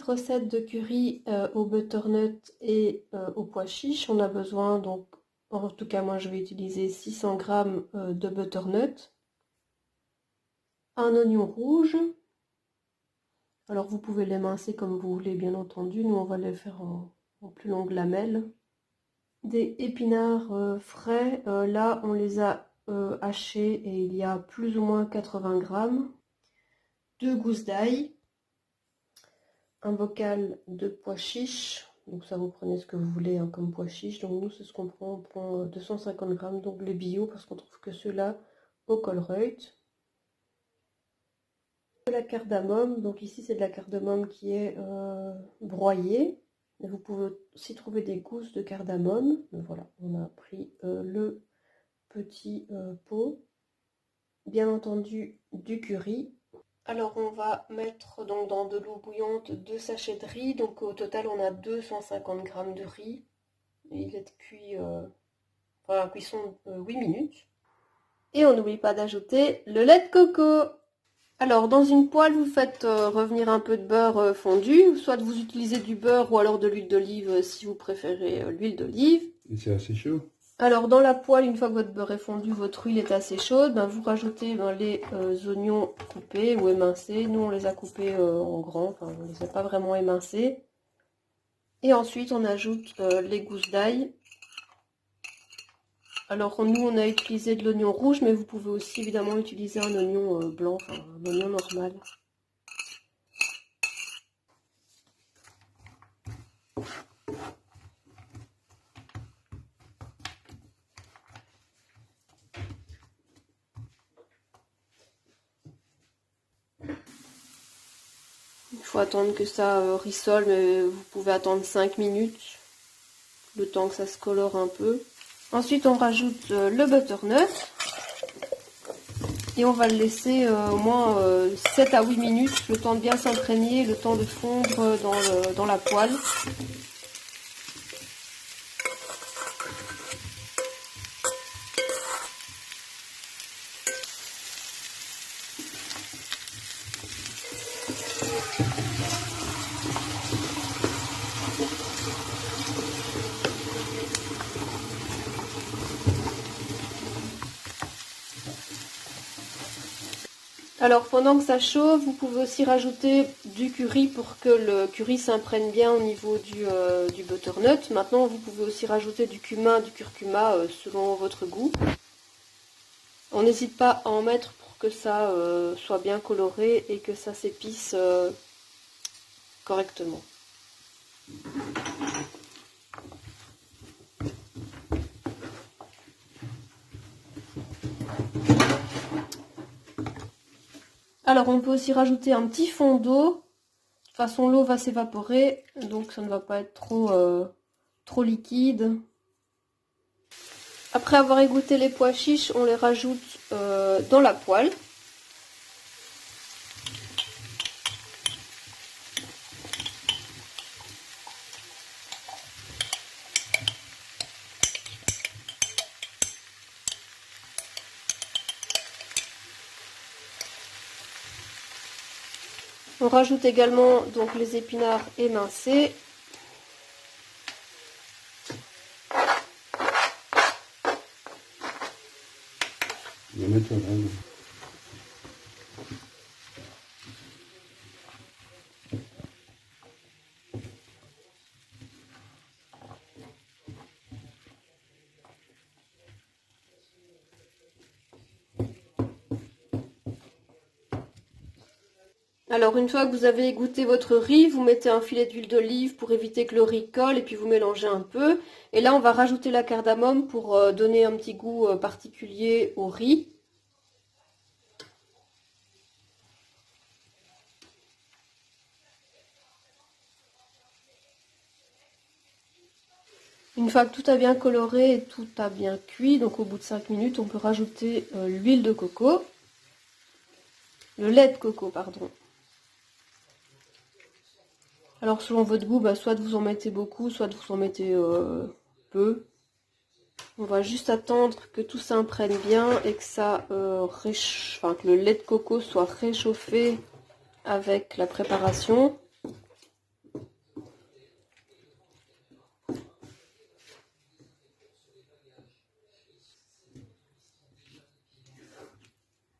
recette de curry au butternut et au pois chiche. On a besoin, donc, en tout cas moi je vais utiliser 600 g de butternut, un oignon rouge, alors vous pouvez l'émincer comme vous voulez bien entendu, nous on va les faire en plus longues lamelles, des épinards frais, là on les a hachés et il y a plus ou moins 80 g, 2 gousses d'ail, un bocal de pois chiches, donc ça vous prenez ce que vous voulez hein, comme pois chiches, donc nous c'est ce qu'on prend, on prend 250 g, donc les bio parce qu'on trouve que ceux-là au Colruyt. De la cardamome, donc ici c'est de la cardamome qui est broyée, mais vous pouvez aussi trouver des gousses de cardamome. Donc voilà, on a pris le petit pot, bien entendu du curry. Alors on va mettre donc dans de l'eau bouillante 2 sachets de riz, donc au total on a 250 g de riz. Il est cuit, enfin à cuisson 8 minutes. Et on n'oublie pas d'ajouter le lait de coco. Alors dans une poêle vous faites revenir un peu de beurre fondu, soit vous utilisez du beurre ou alors de l'huile d'olive si vous préférez l'huile d'olive. Et c'est assez chaud. Alors dans la poêle, une fois que votre beurre est fondu, votre huile est assez chaude, ben, vous rajoutez les oignons coupés ou émincés. Nous on les a coupés en grand, enfin on ne les a pas vraiment émincés. Et ensuite on ajoute les gousses d'ail. Alors nous on a utilisé de l'oignon rouge, mais vous pouvez aussi évidemment utiliser un oignon blanc, enfin un oignon normal. Il faut attendre que ça rissole, mais vous pouvez attendre 5 minutes, le temps que ça se colore un peu. Ensuite, on rajoute le butternut et on va le laisser au moins 7 à 8 minutes, le temps de bien s'imprégner, le temps de fondre dans la poêle. Alors pendant que ça chauffe, vous pouvez aussi rajouter du curry pour que le curry s'imprègne bien au niveau du butternut. Maintenant vous pouvez aussi rajouter du cumin, du curcuma selon votre goût. On n'hésite pas à en mettre pour que ça soit bien coloré et que ça s'épice correctement. Alors on peut aussi rajouter un petit fond d'eau. De toute façon l'eau va s'évaporer, donc ça ne va pas être trop liquide. Après avoir égoutté les pois chiches, on les rajoute dans la poêle. On rajoute également donc les épinards émincés. Je vais mettre là. Alors une fois que vous avez égoutter votre riz, vous mettez un filet d'huile d'olive pour éviter que le riz colle et puis vous mélangez un peu. Et là on va rajouter la cardamome pour donner un petit goût particulier au riz. Une fois que tout a bien coloré et tout a bien cuit, donc au bout de 5 minutes, on peut rajouter l'huile de coco, le lait de coco, pardon. Alors selon votre goût, soit vous en mettez beaucoup, soit vous en mettez peu. On va juste attendre que tout s'imprègne bien et que ça que le lait de coco soit réchauffé avec la préparation.